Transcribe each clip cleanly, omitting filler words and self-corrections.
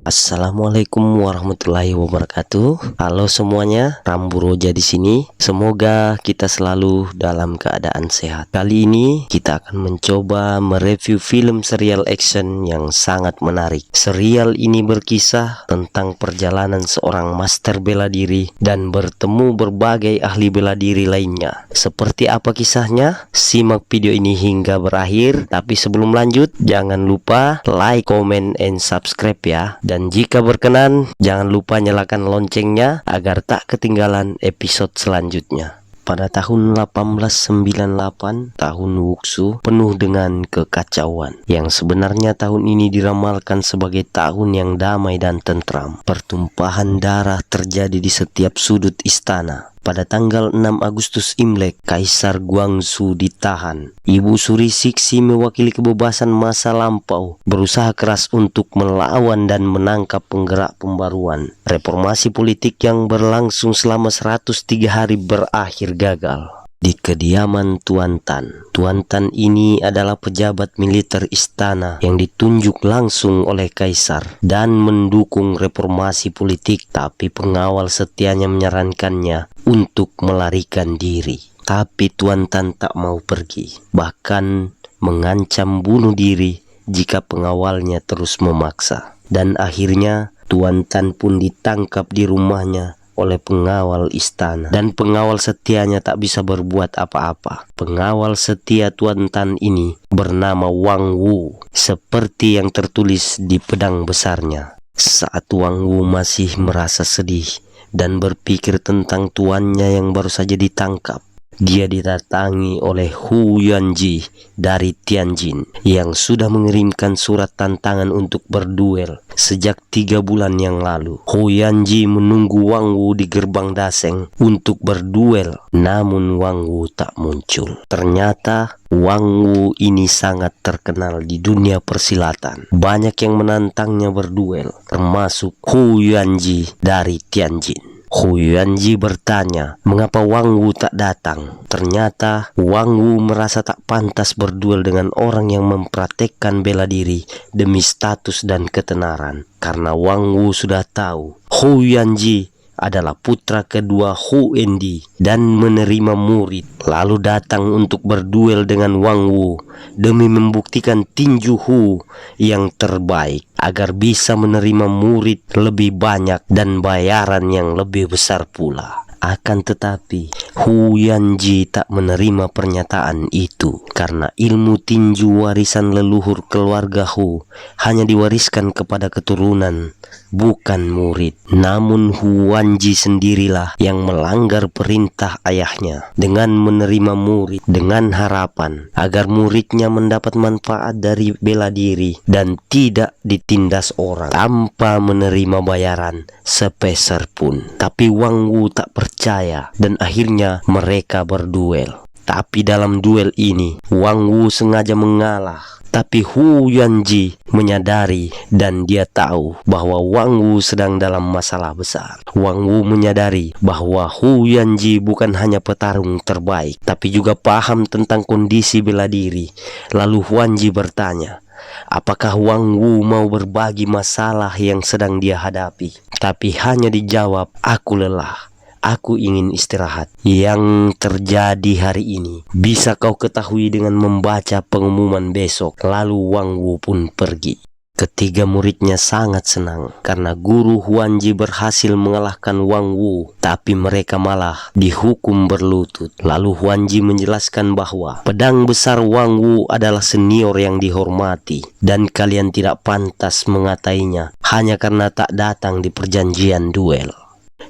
Assalamualaikum warahmatullahi wabarakatuh. Halo semuanya, Ramburoja di sini. Semoga kita selalu dalam keadaan sehat. Kali ini kita akan mencoba mereview film serial action yang sangat menarik. Serial ini berkisah tentang perjalanan seorang master bela diri dan bertemu berbagai ahli bela diri lainnya. Seperti apa kisahnya? Simak video ini hingga berakhir. Tapi sebelum lanjut, jangan lupa like, comment, and subscribe ya. Dan jika berkenan, jangan lupa nyalakan loncengnya agar tak ketinggalan episode selanjutnya. Pada tahun 1898, tahun Wuxu penuh dengan kekacauan. Yang sebenarnya tahun ini diramalkan sebagai tahun yang damai dan tentram. Pertumpahan darah terjadi di setiap sudut istana. Pada tanggal 6 Agustus Imlek, Kaisar Guangzhou ditahan. Ibu Suri Siksi mewakili kebebasan masa lampau, berusaha keras untuk melawan dan menangkap penggerak pembaruan. Reformasi politik yang berlangsung selama 103 hari berakhir gagal. Di kediaman Tuan Tan. Tuan Tan ini adalah pejabat militer istana yang ditunjuk langsung oleh kaisar dan mendukung reformasi politik, tapi pengawal setianya menyarankannya untuk melarikan diri. Tapi Tuan Tan tak mau pergi, bahkan mengancam bunuh diri jika pengawalnya terus memaksa. Dan akhirnya Tuan Tan pun ditangkap di rumahnya oleh pengawal istana, dan pengawal setianya tak bisa berbuat apa-apa. Pengawal setia Tuan Tan ini bernama Wang Wu, seperti yang tertulis di pedang besarnya. Saat Wang Wu masih merasa sedih dan berpikir tentang tuannya yang baru saja ditangkap, dia didatangi oleh Hu Yuanji dari Tianjin yang sudah mengirimkan surat tantangan untuk berduel sejak 3 bulan yang lalu. Hu Yuanji menunggu Wang Wu di gerbang daseng untuk berduel, namun Wang Wu tak muncul. Ternyata Wang Wu ini sangat terkenal di dunia persilatan. Banyak yang menantangnya berduel, termasuk Hu Yuanji dari Tianjin. Hu Yuanji bertanya mengapa Wang Wu tak datang. Ternyata Wang Wu merasa tak pantas berduel dengan orang yang mempraktekkan bela diri demi status dan ketenaran. Karena Wang Wu sudah tahu Hu Yuanji adalah putra kedua Hu Endi dan menerima murid, lalu datang untuk berduel dengan Wang Wu demi membuktikan tinju Hu yang terbaik agar bisa menerima murid lebih banyak dan bayaran yang lebih besar pula. Akan tetapi Hu Yuanji tak menerima pernyataan itu karena ilmu tinju warisan leluhur keluarga Hu hanya diwariskan kepada keturunan, bukan murid. Namun Hu Yuanji sendirilah yang melanggar perintah ayahnya dengan menerima murid dengan harapan agar muridnya mendapat manfaat dari bela diri dan tidak ditindas orang tanpa menerima bayaran sepeser pun. Tapi Wang Wu tak percaya dan akhirnya mereka berduel. Tapi dalam duel ini Wang Wu sengaja mengalah. Tapi Hu Yuanji menyadari dan dia tahu bahwa Wang Wu sedang dalam masalah besar. Wang Wu menyadari bahwa Hu Yuanji bukan hanya petarung terbaik, tapi juga paham tentang kondisi bela diri. Lalu Yuanji bertanya, apakah Wang Wu mau berbagi masalah yang sedang dia hadapi? Tapi hanya dijawab, aku lelah. Aku ingin istirahat. Yang terjadi hari ini bisa kau ketahui dengan membaca pengumuman besok. Lalu Wang Wu pun pergi. Ketiga muridnya sangat senang karena guru Yuanji berhasil mengalahkan Wang Wu, tapi mereka malah dihukum berlutut. Lalu Yuanji menjelaskan bahwa pedang besar Wang Wu adalah senior yang dihormati dan kalian tidak pantas mengatainya hanya karena tak datang di perjanjian duel.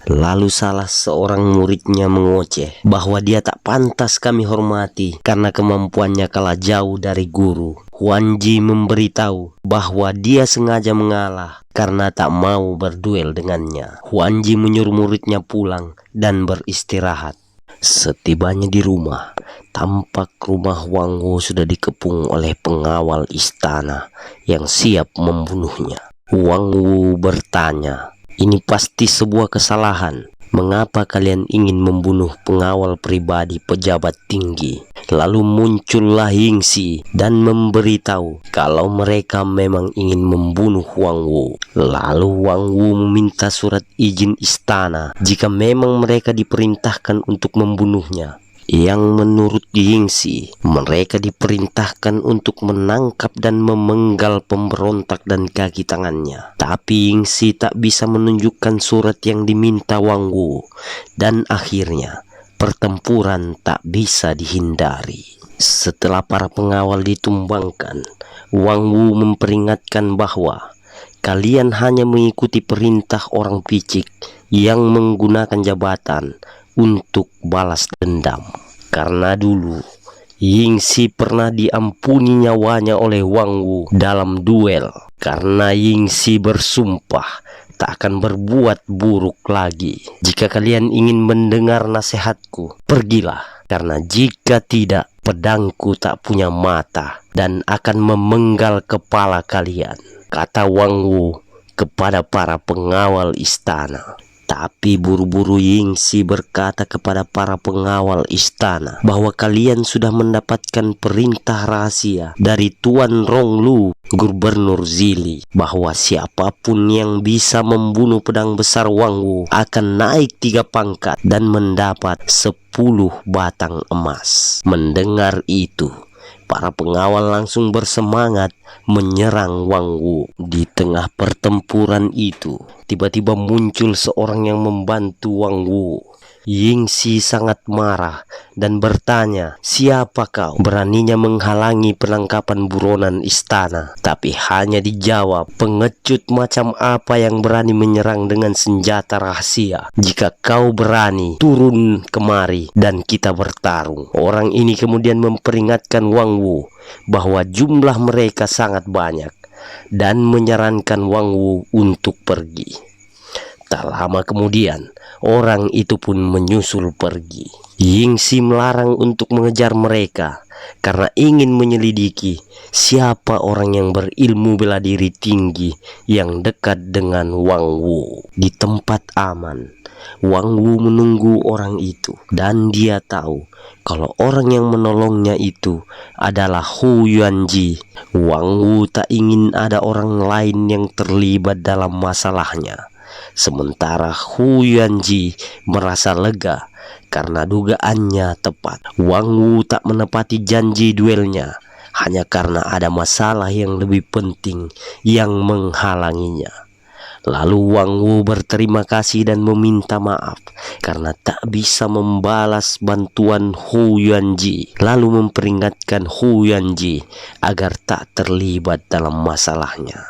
Lalu salah seorang muridnya mengoceh bahwa dia tak pantas kami hormati karena kemampuannya kalah jauh dari guru. Yuanji memberitahu bahwa dia sengaja mengalah karena tak mau berduel dengannya. Yuanji menyuruh muridnya pulang dan beristirahat. Setibanya di rumah, tampak rumah Wang Wu sudah dikepung oleh pengawal istana yang siap membunuhnya. Wang Wu bertanya, ini pasti sebuah kesalahan. Mengapa kalian ingin membunuh pengawal pribadi pejabat tinggi? Lalu muncullah Yingxi dan memberitahu kalau mereka memang ingin membunuh Wang Wu. Lalu Wang Wu meminta surat izin istana jika memang mereka diperintahkan untuk membunuhnya. Yang menurut Yingxi, mereka diperintahkan untuk menangkap dan memenggal pemberontak dan kaki tangannya. Tapi Yingxi tak bisa menunjukkan surat yang diminta Wang Wu, dan akhirnya pertempuran tak bisa dihindari. Setelah para pengawal ditumbangkan, Wang Wu memperingatkan bahwa kalian hanya mengikuti perintah orang picik yang menggunakan jabatan untuk balas dendam. Karena dulu Yingxi pernah diampuni nyawanya oleh Wang Wu dalam duel. Karena Yingxi bersumpah tak akan berbuat buruk lagi. Jika kalian ingin mendengar nasihatku, pergilah. Karena jika tidak, pedangku tak punya mata dan akan memenggal kepala kalian, kata Wang Wu kepada para pengawal istana. Tapi buru-buru Yingxi berkata kepada para pengawal istana bahwa kalian sudah mendapatkan perintah rahasia dari Tuan Ronglu, Gubernur Zili, bahwa siapapun yang bisa membunuh pedang besar Wang Wu akan naik 3 pangkat dan mendapat 10 batang emas. Mendengar itu, para pengawal langsung bersemangat menyerang Wang Wu. Di tengah pertempuran itu, tiba-tiba muncul seorang yang membantu Wang Wu. Yingxi sangat marah dan bertanya, "Siapa kau? Beraninya menghalangi penangkapan buronan istana?" Tapi hanya dijawab, "Pengecut macam apa yang berani menyerang dengan senjata rahasia? Jika kau berani, turun kemari dan kita bertarung." Orang ini kemudian memperingatkan Wang Wu bahwa jumlah mereka sangat banyak dan menyarankan Wang Wu untuk pergi. Tak lama kemudian, orang itu pun menyusul pergi. Yingxi melarang untuk mengejar mereka karena ingin menyelidiki siapa orang yang berilmu bela diri tinggi yang dekat dengan Wang Wu. Di tempat aman, Wang Wu menunggu orang itu dan dia tahu kalau orang yang menolongnya itu adalah Hu Yuanji. Wang Wu tak ingin ada orang lain yang terlibat dalam masalahnya. Sementara Hu Yuanji merasa lega karena dugaannya tepat. Wang Wu tak menepati janji duelnya hanya karena ada masalah yang lebih penting yang menghalanginya. Lalu Wang Wu berterima kasih dan meminta maaf karena tak bisa membalas bantuan Hu Yuanji. Lalu memperingatkan Hu Yuanji agar tak terlibat dalam masalahnya.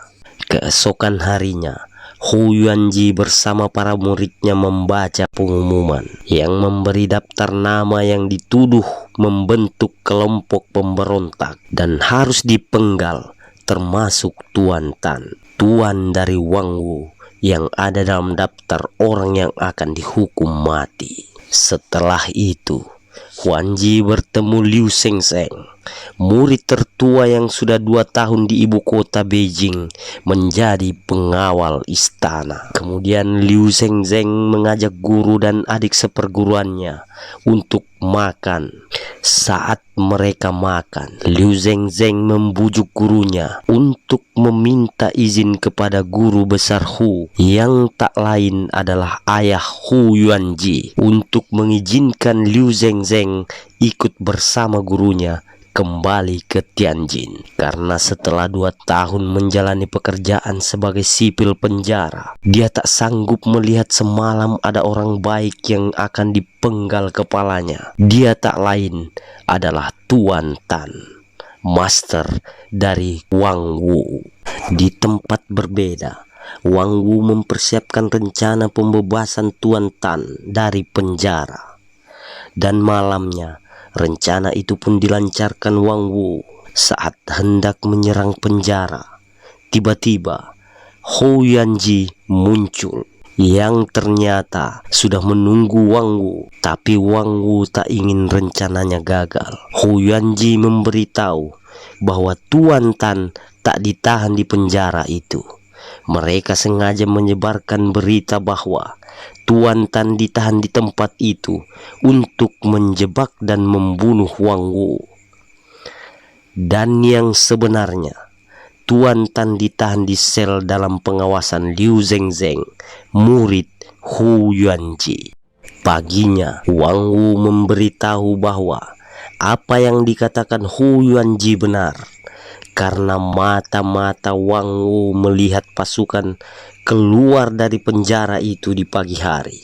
Keesokan harinya, Hu Yuanji bersama para muridnya membaca pengumuman yang memberi daftar nama yang dituduh membentuk kelompok pemberontak dan harus dipenggal, termasuk Tuan Tan, tuan dari Wang Wu yang ada dalam daftar orang yang akan dihukum mati. Setelah itu, Huanji bertemu Liu Shengsheng, murid tertua yang sudah 2 tahun di ibu kota Beijing, menjadi pengawal istana. Kemudian Liu Shengsheng mengajak guru dan adik seperguruannya untuk makan. Saat mereka makan, Liu Shengsheng membujuk gurunya untuk meminta izin kepada guru besar Hu yang tak lain adalah ayah Hu Yuanji untuk mengizinkan Liu Shengsheng ikut bersama gurunya kembali ke Tianjin. Karena setelah 2 tahun menjalani pekerjaan sebagai sipil penjara, dia tak sanggup melihat semalam ada orang baik yang akan dipenggal kepalanya. Dia tak lain adalah Tuan Tan, master dari Wang Wu. Di tempat berbeda, Wang Wu mempersiapkan rencana pembebasan Tuan Tan dari penjara. Dan malamnya, rencana itu pun dilancarkan Wang Wu. Saat hendak menyerang penjara, tiba-tiba Hu Yuanji muncul yang ternyata sudah menunggu Wang Wu. Tapi Wang Wu tak ingin rencananya gagal. Hu Yuanji memberitahu bahwa Tuan Tan tak ditahan di penjara itu, mereka sengaja menyebarkan berita bahwa Tuan Tan ditahan di tempat itu untuk menjebak dan membunuh Wang Wu. Dan yang sebenarnya, Tuan Tan ditahan di sel dalam pengawasan Liu Zengzeng, murid Hu Yuanji. Paginya, Wang Wu memberitahu bahwa apa yang dikatakan Hu Yuanji benar, karena mata-mata Wang Wu melihat pasukan keluar dari penjara itu di pagi hari.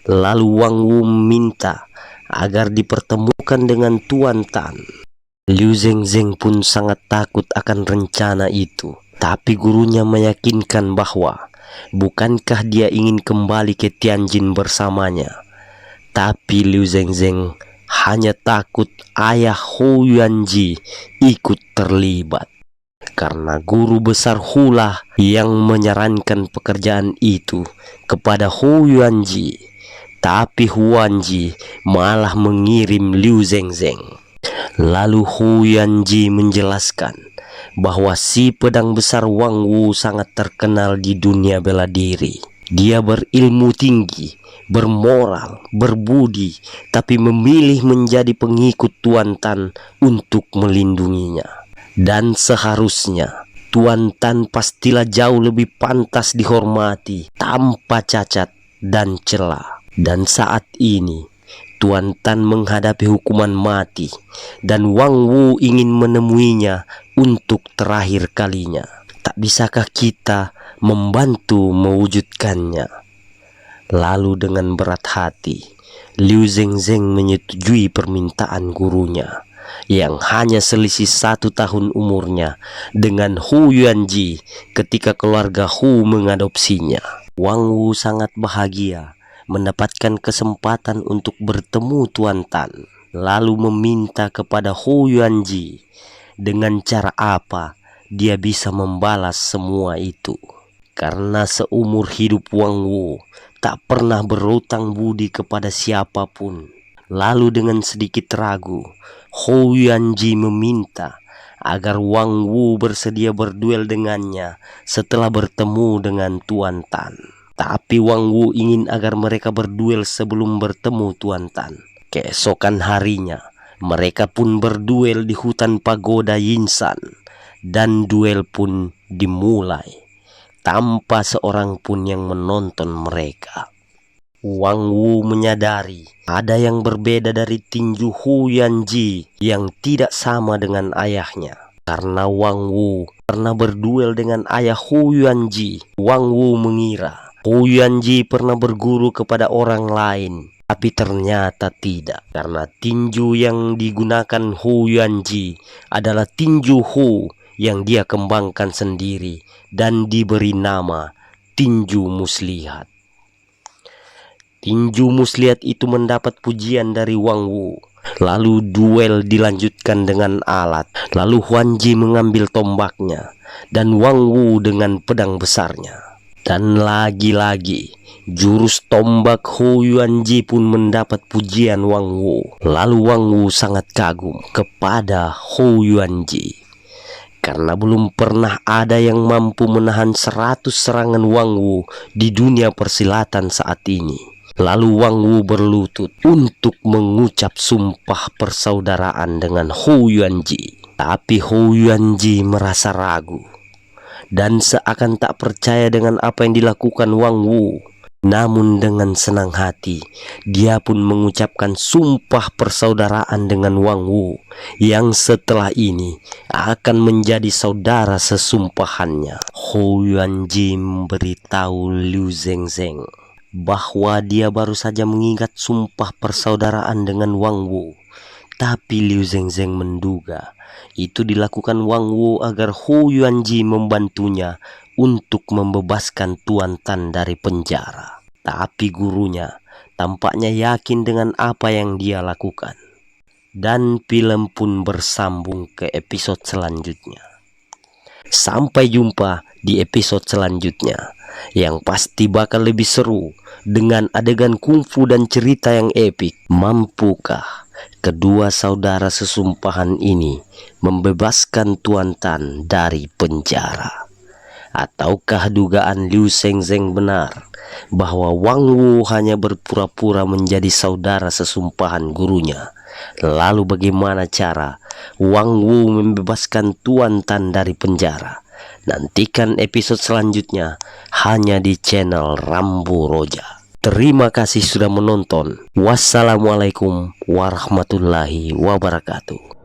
Lalu Wang Wu minta agar dipertemukan dengan Tuan Tan. Liu Zengzeng pun sangat takut akan rencana itu, tapi gurunya meyakinkan bahwa bukankah dia ingin kembali ke Tianjin bersamanya. Tapi Liu Zengzeng hanya takut ayah Hu Yuanji ikut terlibat, karena guru besar Hu lah yang menyarankan pekerjaan itu kepada Hu Yuanji. Tapi Hu Yuanji malah mengirim Liu Zengzeng. Lalu Hu Yuanji menjelaskan bahwa si pedang besar Wang Wu sangat terkenal di dunia bela diri. Dia berilmu tinggi, bermoral, berbudi, tapi memilih menjadi pengikut Tuan Tan untuk melindunginya. Dan seharusnya Tuan Tan pastilah jauh lebih pantas dihormati, tanpa cacat dan celah. Dan saat ini Tuan Tan menghadapi hukuman mati, dan Wang Wu ingin menemuinya untuk terakhir kalinya. Tak bisakah kita membantu mewujudkannya? Lalu dengan berat hati, Liu Zengzeng menyetujui permintaan gurunya yang hanya selisih 1 tahun umurnya dengan Hu Yuanji ketika keluarga Hu mengadopsinya. Wang Wu sangat bahagia mendapatkan kesempatan untuk bertemu Tuan Tan, lalu meminta kepada Hu Yuanji dengan cara apa dia bisa membalas semua itu. Karena seumur hidup Wang Wu tak pernah berutang budi kepada siapapun. Lalu dengan sedikit ragu, Hu Yuanji meminta agar Wang Wu bersedia berduel dengannya setelah bertemu dengan Tuan Tan. Tapi Wang Wu ingin agar mereka berduel sebelum bertemu Tuan Tan. Keesokan harinya, mereka pun berduel di hutan pagoda Yinshan, dan duel pun dimulai tanpa seorang pun yang menonton mereka. Wang Wu menyadari ada yang berbeda dari tinju Hu Yuanji yang tidak sama dengan ayahnya. Karena Wang Wu pernah berduel dengan ayah Hu Yuanji, Wang Wu mengira Hu Yuanji pernah berguru kepada orang lain, tapi ternyata tidak. Karena tinju yang digunakan Hu Yuanji adalah tinju Hu yang dia kembangkan sendiri dan diberi nama tinju muslihat. Tinju muslihat itu mendapat pujian dari Wang Wu. Lalu duel dilanjutkan dengan alat. Lalu Huanji mengambil tombaknya dan Wang Wu dengan pedang besarnya. Dan lagi-lagi jurus tombak Hu Yuanji pun mendapat pujian Wang Wu. Lalu Wang Wu sangat kagum kepada Hu Yuanji, karena belum pernah ada yang mampu menahan 100 serangan Wang Wu di dunia persilatan saat ini. Lalu Wang Wu berlutut untuk mengucap sumpah persaudaraan dengan Hu Yuanji. Tapi Hu Yuanji merasa ragu dan seakan tak percaya dengan apa yang dilakukan Wang Wu. Namun dengan senang hati, dia pun mengucapkan sumpah persaudaraan dengan Wang Wu, yang setelah ini akan menjadi saudara sesumpahannya. Hu Yuanji memberitahu Liu Zengzeng bahwa dia baru saja mengingat sumpah persaudaraan dengan Wang Wu. Tapi Liu Zengzeng menduga itu dilakukan Wang Wu agar Hu Yuanji membantunya untuk membebaskan Tuan Tan dari penjara. Tapi gurunya tampaknya yakin dengan apa yang dia lakukan. Dan film pun bersambung ke episode selanjutnya. Sampai jumpa di episode selanjutnya, yang pasti bakal lebih seru dengan adegan kungfu dan cerita yang epik. Mampukah kedua saudara sesumpahan ini membebaskan Tuan Tan dari penjara? Ataukah dugaan Liu Shengzheng benar bahwa Wang Wu hanya berpura-pura menjadi saudara sesumpahan gurunya? Lalu bagaimana cara Wang Wu membebaskan Tuan Tan dari penjara? Nantikan episode selanjutnya hanya di channel Rambu Roja. Terima kasih sudah menonton. Wassalamualaikum warahmatullahi wabarakatuh.